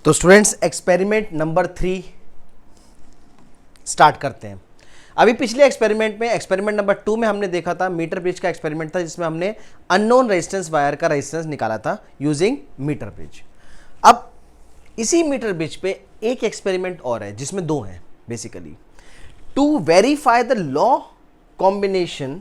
तो students experiment number 3 start करते हैं। अभी पिछले एक्सपेरिमेंट में एक्सपेरिमेंट नंबर 2 में हमने देखा था मीटर ब्रिज का एक्सपेरिमेंट था, जिसमें हमने अननोन रेजिस्टेंस वायर का रेजिस्टेंस निकाला था यूजिंग मीटर ब्रिज। अब इसी मीटर ब्रिज पे एक एक्सपेरिमेंट और है जिसमें दो हैं basically, to verify the law combination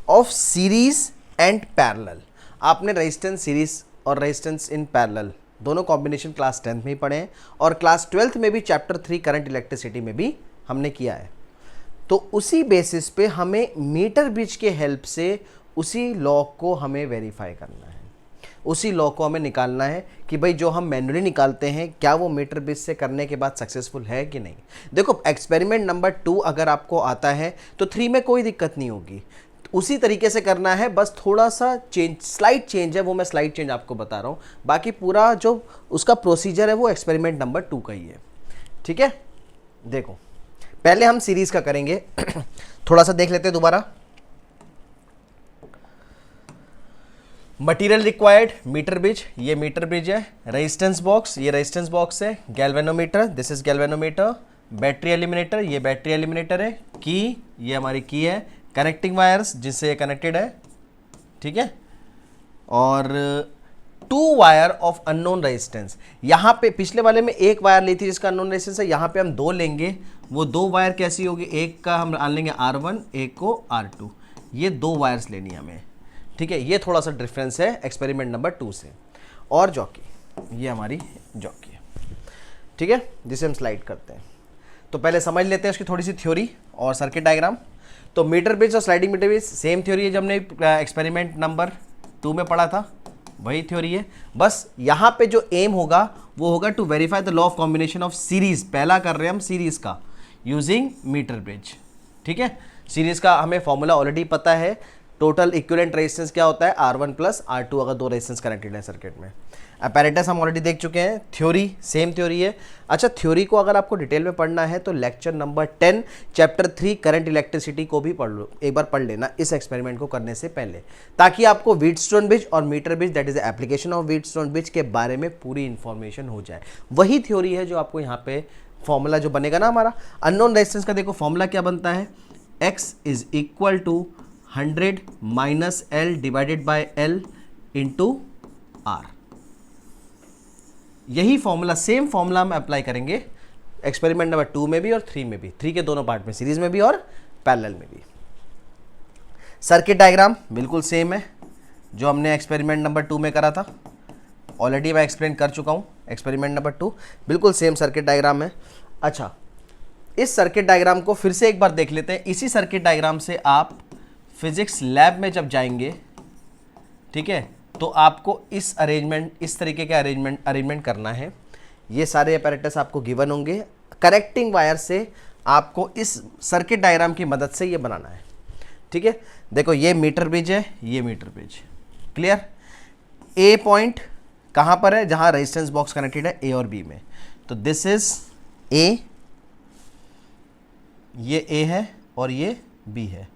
of series and parallel. आपने रेजिस्टेंस सीरीज और रेजिस्टेंस इन पैरेलल दोनों कॉम्बिनेशन क्लास 10th में ही पढ़े हैं और क्लास 12th में भी चैप्टर 3 करंट इलेक्ट्रिसिटी में भी हमने किया है। तो उसी बेसिस पे हमें मीटर ब्रिज के हेल्प से उसी लॉ को हमें वेरीफाई करना है, उसी लॉ को हमें निकालना है कि भाई जो हम मैन्युअली निकालते हैं क्या वो मीटर ब्रिज से करने के बाद सक्सेसफुल है कि नहीं। देखो एक्सपेरिमेंट नंबर 2 अगर आपको आता है तो 3 में कोई दिक्कत नहीं होगी, उसी तरीके से करना है, बस थोड़ा सा चेंज, स्लाइट चेंज है, वो मैं स्लाइट चेंज आपको बता रहा हूँ। बाकी पूरा जो उसका प्रोसीजर है वो एक्सपेरिमेंट नंबर 2 का ही है। ठीक है, देखो पहले हम सीरीज का करेंगे थोड़ा सा देख लेते हैं दोबारा। मटेरियल रिक्वायर्ड मीटर ब्रिज, ये मीटर ब्रिज है। रेजिस्टेंस बॉक्स, ये रेजिस्टेंस बॉक्स है। Galvanometer, this is galvanometer. Battery eliminator, ये बैटरी एलिमिनेटर है। की, ये हमारी की है। कनेक्टिंग वायर्स जिससे ये कनेक्टेड है, ठीक है। और 2 वायर ऑफ अननोन रेजिस्टेंस, यहाँ पे पिछले वाले में एक वायर ली थी जिसका अननोन रेजिस्टेंस है, यहाँ पे हम 2 लेंगे। वो 2 वायर कैसी होगी, एक का हम मान लेंगे R1, एक को R2, ये 2 वायर्स लेनी है हमें, ठीक है। ये थोड़ा सा डिफरेंस है एक्सपेरिमेंट नंबर 2 से। और जॉकी, ये हमारी जॉकी है, ठीक है, जिसे हम स्लाइड करते हैं। तो पहले समझ लेते हैं उसकी थोड़ी सी थ्योरी और सर्किट डायग्राम। तो मीटर ब्रिज और sliding metre bridge same theory है, जब हमने एक्सपेरिमेंट नंबर 2 में पढ़ा था वही थ्योरी है। बस यहाँ पे जो एम होगा वो होगा to verify the law of combination of series. पहला कर रहे हैं हम सीरीज का यूजिंग मीटर ब्रिज, ठीक है। सीरीज का हमें फॉर्मूला ऑलरेडी पता है, टोटल इक्विवेलेंट रेजिस्टेंस क्या होता है, R1 प्लस R2 अगर 2 रेजिस्टेंस कनेक्टेड है सर्किट में। अपैरेटस हम ऑलरेडी देख चुके हैं, थ्योरी सेम थ्योरी है। अच्छा, थ्योरी को अगर आपको डिटेल में पढ़ना है तो lecture number 10 chapter 3 current electricity को भी पढ़ लो, एक बार पढ़ लेना इस एक्सपेरिमेंट को करने से पहले, ताकि आपको व्हीटस्टोन ब्रिज और metre bridge that is application of Wheatstone bridge के बारे में पूरी इंफॉर्मेशन हो जाए। वही थ्योरी है जो आपको यहाँ पे फॉर्मूला जो बनेगा ना हमारा अननोन रेजिस्टेंस का, देखो फॉर्मूला क्या बनता है, x is equal to 100 minus L divided by L into R। यही फॉर्मूला, सेम फॉर्मूला हम अप्लाई करेंगे एक्सपेरिमेंट नंबर 2 में भी और 3 में भी, 3 के दोनों पार्ट में, सीरीज में भी और पैरेलल में भी। सर्किट डायग्राम बिल्कुल सेम है जो हमने एक्सपेरिमेंट नंबर 2 में करा था, ऑलरेडी मैं एक्सप्लेन कर चुका हूँ। एक्सपेरिमेंट नंबर 2 बिल्कुल सेम सर्किट डायग्राम है। अच्छा, इस सर्किट डायग्राम को फिर से एक बार देख लेते हैं। इसी सर्किट डायग्राम से आप फिजिक्स लैब में जब जाएंगे, ठीक है, तो आपको इस अरेंजमेंट, इस तरीके का अरेंजमेंट करना है। ये सारे अपैरेटस आपको गिवन होंगे, कनेक्टिंग वायर से आपको इस सर्किट डायग्राम की मदद से ये बनाना है, ठीक है। देखो ये मीटर ब्रिज है, ये मीटर ब्रिज, क्लियर। ए पॉइंट कहाँ पर है, जहाँ रेजिस्टेंस बॉक्स कनेक्टेड है A और B में, तो दिस इज A, ये A है और ये B है।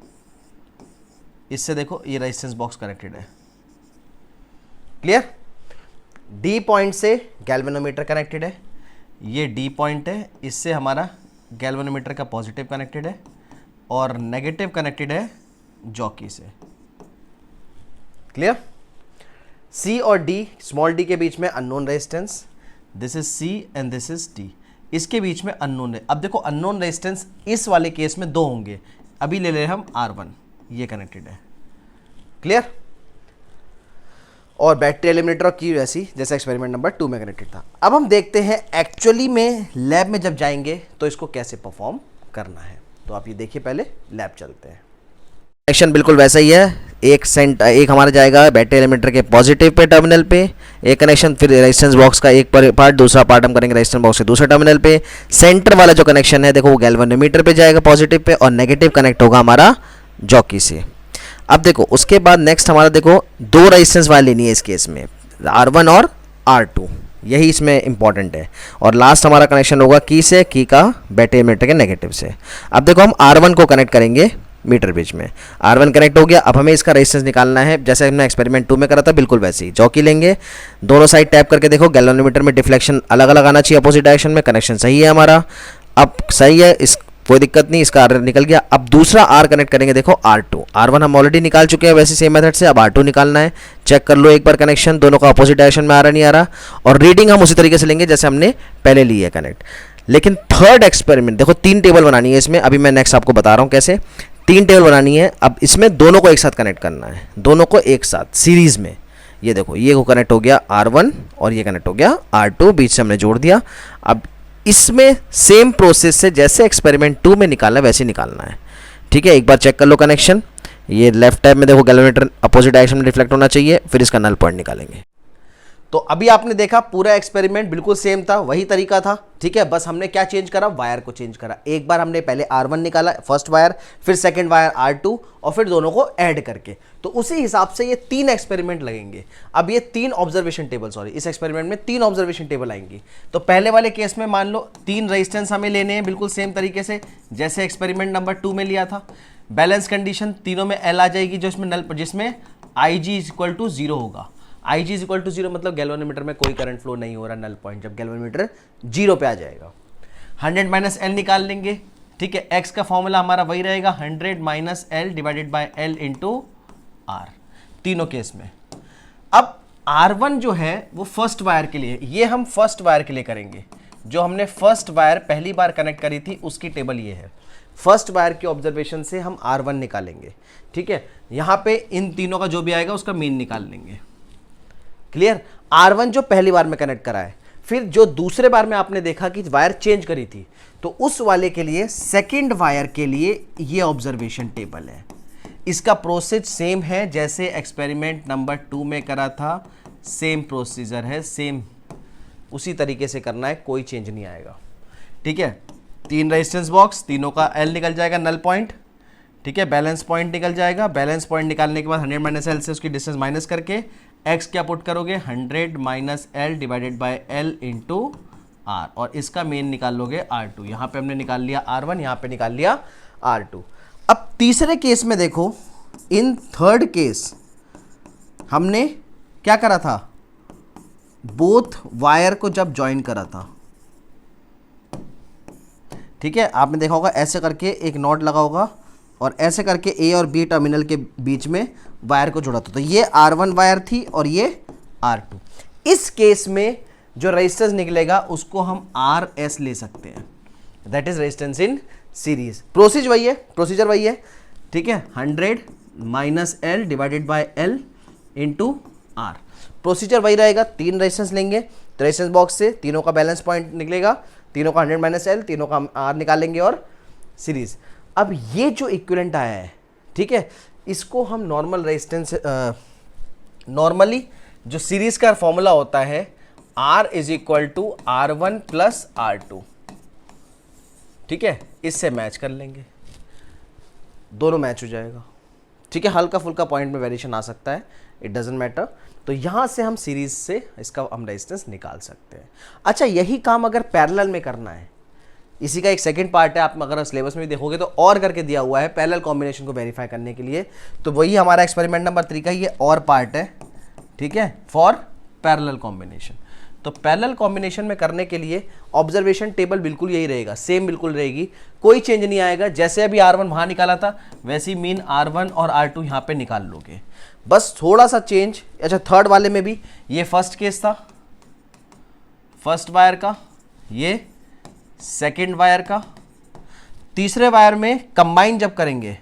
इससे देखो ये रेजिस्टेंस बॉक्स कनेक्टेड है, क्लियर। डी पॉइंट से गैल्वेनोमीटर कनेक्टेड है, ये डी पॉइंट है, इससे हमारा गैल्वेनोमीटर का पॉजिटिव कनेक्टेड है और नेगेटिव कनेक्टेड है जॉकी से, क्लियर। सी और डी, स्मॉल डी के बीच में unknown resistance, this is C and this is D, इसके बीच में अननोन है। अब देखो अननोन रेजिस्टेंस इस वाले केस में 2 होंगे, अभी ले ले हम R1, ये कनेक्टेड है, क्लियर। और बैटरी एलिमिनेटर की वैसी जैसे एक्सपेरिमेंट नंबर 2 में कनेक्टेड था। अब हम देखते हैं एक्चुअली में लैब में जब जाएंगे तो इसको कैसे परफॉर्म करना है। तो आप ये देखिए, पहले लैब चलते हैं। कनेक्शन बिल्कुल वैसा ही है, एक हमारा जाएगा बैटरी एलिमिनेटर के पॉजिटिव पे टर्मिनल पे, एक कनेक्शन फिर रेजिस्टेंस बॉक्स का एक पार्ट, दूसरा पार्ट हम करेंगे रेजिस्टेंस बॉक्स के दूसरे टर्मिनल पे। सेंटर वाला जो कनेक्शन है देखो वो गैल्वेनोमीटर पे जाएगा पॉजिटिव पे, और नेगेटिव कनेक्ट होगा हमारा जॉकी से। अब देखो उसके बाद नेक्स्ट हमारा देखो 2 रेजिस्टेंस वायर लेनी है इस केस में, R1 और R2, यही इसमें इंपॉर्टेंट है। और लास्ट हमारा कनेक्शन होगा की से, की का बैटरी एलिमिनेटर के नेगेटिव से। अब देखो हम R1 को कनेक्ट करेंगे मीटर ब्रिज में। R1 कनेक्ट हो गया। अब हमें इसका रेजिस्टेंस निकालना है, जैसे हमने एक्सपेरिमेंट 2 में करा था बिल्कुल वैसे ही। जॉकी लेंगे, दोनों साइड टैप करके देखो, गैल्वेनोमीटर में डिफ्लेक्शन अलग अलग आना चाहिए अपोजिट डायरेक्शन में। कनेक्शन सही है हमारा, अब सही है, इस कोई दिक्कत नहीं, इसका R निकल गया। अब दूसरा R कनेक्ट करेंगे, देखो R2, R1 हम ऑलरेडी निकाल चुके हैं वैसे सेम मेथड से, अब R2 निकालना है। चेक कर लो एक बार कनेक्शन, दोनों का अपोजिट डायरेक्शन में आ रहा नहीं आ रहा, और रीडिंग हम उसी तरीके से लेंगे जैसे हमने पहले ली है कनेक्ट। लेकिन थर्ड एक्सपेरिमेंट देखो, 3 टेबल बनानी है इसमें, अभी मैं नेक्स्ट आपको बता रहा हूँ कैसे। 3 टेबल बनानी है। अब इसमें दोनों को एक साथ कनेक्ट करना है, दोनों को एक साथ सीरीज में। ये देखो, ये को कनेक्ट हो गया R1 और ये कनेक्ट हो गया R2, बीच से हमने जोड़ दिया। अब इसमें सेम प्रोसेस से जैसे एक्सपेरिमेंट 2 में निकालना है वैसे निकालना है, ठीक है। एक बार चेक कर लो कनेक्शन, ये लेफ्ट टैब में देखो गैल्वेनोमीटर अपोजिट डायरेक्शन में रिफ्लेक्ट होना चाहिए, फिर इसका नल पॉइंट निकालेंगे। तो अभी आपने देखा पूरा एक्सपेरिमेंट बिल्कुल सेम था, वही तरीका था, ठीक है। बस हमने क्या चेंज करा, वायर को चेंज करा। एक बार हमने पहले R1 निकाला फर्स्ट वायर, फिर सेकंड वायर R2, और फिर दोनों को ऐड करके, तो उसी हिसाब से ये 3 एक्सपेरिमेंट लगेंगे। अब ये 3 ऑब्जर्वेशन टेबल, सॉरी इस एक्सपेरिमेंट में 3 ऑब्जर्वेशन टेबल आएंगी। तो पहले वाले केस में मान लो 3 रेजिस्टेंस हमें लेने हैं बिल्कुल सेम तरीके से जैसे एक्सपेरिमेंट नंबर 2 में लिया था। बैलेंस कंडीशन तीनों में L आ जाएगी, जो इसमें नल जिसमें IG इक्वल टू 0 होगा। IG इज इक्वल टू 0 मतलब गैल्वेनोमीटर में कोई करंट फ्लो नहीं हो रहा, नल पॉइंट जब गैल्वेनोमीटर 0 पे आ जाएगा। 100 माइनस L निकाल लेंगे, ठीक है। X का फॉर्मूला हमारा वही रहेगा, 100 minus L divided by L into R, तीनों केस में। अब R1 जो है वो फर्स्ट वायर के लिए, ये हम फर्स्ट वायर के लिए करेंगे। जो हमने फर्स्ट वायर पहली बार कनेक्ट करी थी उसकी टेबल ये है। फर्स्ट वायर के ऑब्जर्वेशन से हम R1 निकालेंगे, ठीक है। यहां पे इन तीनों का जो भी आएगा उसका मीन निकाल लेंगे। क्लियर। R1 जो पहली बार में कनेक्ट करा है, फिर जो दूसरे बार में आपने देखा कि वायर चेंज करी थी, तो उस वाले के लिए सेकंड वायर के लिए ये ऑब्जर्वेशन टेबल है। इसका प्रोसेस सेम है जैसे एक्सपेरिमेंट नंबर 2 में करा था, सेम प्रोसीजर है, सेम उसी तरीके से करना है, कोई चेंज नहीं आएगा, ठीक है। 3 रेजिस्टेंस बॉक्स, तीनों का L निकल जाएगा, नल पॉइंट, ठीक है। बैलेंस पॉइंट निकल जाएगा। बैलेंस पॉइंट निकालने के बाद 100 माइनस L से उसकी डिस्टेंस माइनस करके X क्या पुट करोगे, 100 minus L divided by L into R, और इसका मेन निकाल लोगे R2। यहाँ पे हमने निकाल लिया R1, यहाँ पे निकाल लिया R2। अब तीसरे केस में देखो, इन थर्ड केस हमने क्या करा था, बोथ वायर को जब ज्वाइन करा था, ठीक है। आपने देखा होगा ऐसे करके एक नॉट लगा होगा और ऐसे करके A और B टर्मिनल के बीच में वायर को जोड़ा था, तो ये R1 वायर थी और ये R2। इस केस में जो रेजिस्टेंस निकलेगा उसको हम RS ले सकते हैं, that is resistance in series. Procedure वही है, ठीक है। 100 minus L divided by L into R, procedure वही रहेगा। 3 रेजिस्टेंस लेंगे, तो रेजिस्टेंस बॉक्स से तीनों का बैलेंस पॉइंट निकलेगा, तीनों का 100 माइनस L, तीनों का R निकालेंगे और सीरीज। अब ये जो इक्विवेलेंट आया है, ठीक है, इसको हम नॉर्मल रेजिस्टेंस, नॉर्मली जो सीरीज का फॉर्मूला होता है R is equal to R1 plus R2, ठीक है, इससे मैच कर लेंगे, दोनों मैच हो जाएगा, ठीक है। हल्का फुल्का पॉइंट में वेरिएशन आ सकता है, इट डजेंट मैटर। तो यहां से हम सीरीज से इसका हम रेजिस्टेंस निकाल सकते हैं। अच्छा, यही काम अगर पैरेलल में करना है, इसी का एक सेकंड पार्ट है, आप अगर सिलेबस में भी देखोगे तो और करके दिया हुआ है पैरेलल कॉम्बिनेशन को वेरीफाई करने के लिए, तो वही हमारा एक्सपेरिमेंट नंबर 3 का ये और पार्ट है, ठीक है, फॉर पैरेलल कॉम्बिनेशन। तो पैरेलल कॉम्बिनेशन में करने के लिए ऑब्जर्वेशन टेबल बिल्कुल यही रहेगा, सेम बिल्कुल रहेगी, कोई चेंज नहीं आएगा। जैसे अभी R1 वहां निकाला था वैसे ही मीन R1 और R2 यहाँ पे निकाल लोगे, बस थोड़ा सा चेंज। अच्छा, थर्ड वाले में भी ये फर्स्ट केस था, फर्स्ट वायर का, ये सेकेंड वायर का। तीसरे वायर में कंबाइन जब करेंगे,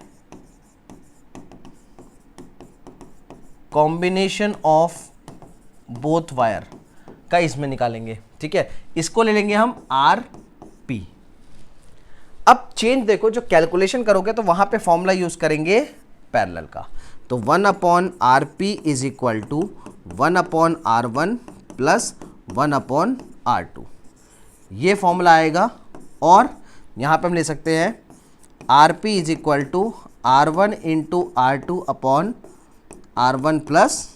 कॉम्बिनेशन ऑफ बोथ वायर का इसमें निकालेंगे, ठीक है। इसको ले लेंगे हम RP। अब चेंज देखो, जो कैलकुलेशन करोगे तो वहां पे फॉर्मूला यूज करेंगे पैरेलल का, तो 1/RP is equal to 1/R1 plus 1/R2, ये फॉर्मूला आएगा। और यहाँ पे हम ले सकते हैं RP is equal to R1 into R2 upon R1 plus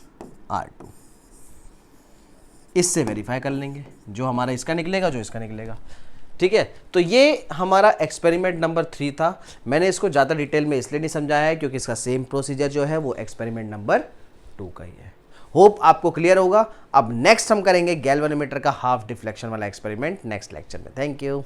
R2, इससे वेरीफाई कर लेंगे जो हमारा इसका निकलेगा, जो इसका निकलेगा, ठीक है, तो ये हमारा एक्सपेरिमेंट नंबर 3 था। मैंने इसको ज़्यादा डिटेल में इसलिए नहीं समझाया है क्योंकि इसका सेम प्रोसीजर जो है वो एक्सपेरिमेंट नंबर 2 का ही है। होप आपको क्लियर होगा। अब नेक्स्ट हम करेंगे गैल्वेनोमीटर का हाफ डिफ्लेक्शन वाला एक्सपेरिमेंट नेक्स्ट लेक्चर में। Thank you.